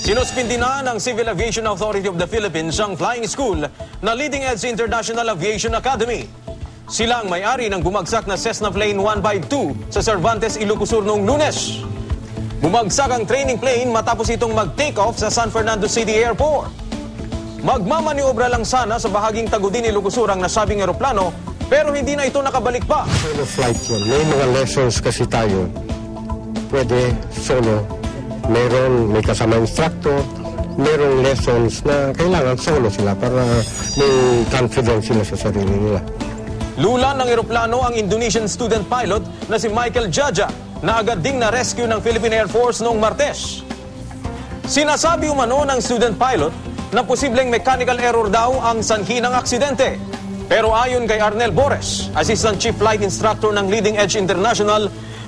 Sinuspindi na ng Civil Aviation Authority of the Philippines ang flying school na Leading Edge International Aviation Academy. Sila ang may-ari ng bumagsak na Cessna Plane 152 sa Cervantes, Ilocos Sur noong Lunes. Bumagsak ang training plane matapos itong mag-take off sa San Fernando City Airport. Magmamaniobra lang sana sa bahaging Tagudin, Ilocos Sur ang nasabing eroplano, pero hindi na ito nakabalik pa. Solo flight yun. May mga lessons kasi tayo. Pwede solo. May kasama instructor. Mayroong lessons na kailangan solo sila para may confidence sila sa sarili nila. Lula ng eroplano ang Indonesian student pilot na si Michael Jaja na agad ding na-rescue ng Philippine Air Force noong Martes. Sinasabi umano ng student pilot na posibleng mechanical error daw ang sanhi ng aksidente. Pero ayon kay Arnel Bores, Assistant Chief Flight Instructor ng Leading Edge International,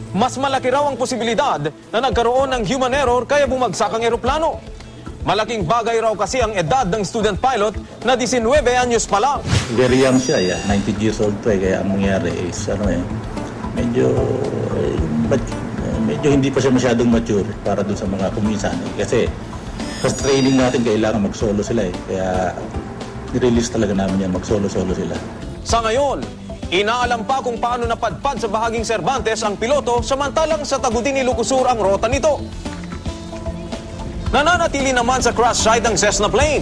mas malaki raw ang posibilidad na nagkaroon ng human error kaya bumagsak ang eroplano. Malaking bagay raw kasi ang edad ng student pilot na 19 anyos pa lang. Very young siya, 19 years old pa kaya ang mangyari is medyo hindi pa siya masyadong mature para dun sa mga kumisan. Kasi sa training natin kailangan mag-solo sila kaya i-release talaga namin yan, mag-solo-solo sila. Sa ngayon, inaalam pa kung paano napadpad sa bahaging Cervantes ang piloto samantalang sa Tagudin, Ilocos Sur ang rota nito. Nananatili naman sa crash site ang Cessna plane.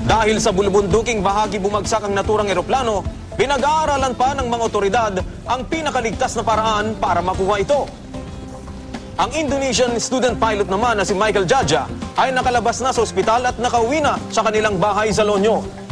Dahil sa bulubunduking bahagi bumagsak ang naturang eroplano, pinag-aaralan pa ng mga otoridad ang pinakaligtas na paraan para makuha ito. Ang Indonesian student pilot naman na si Michael Jaja ay nakalabas na sa ospital at nakauwi na sa kanilang bahay sa Lonyo.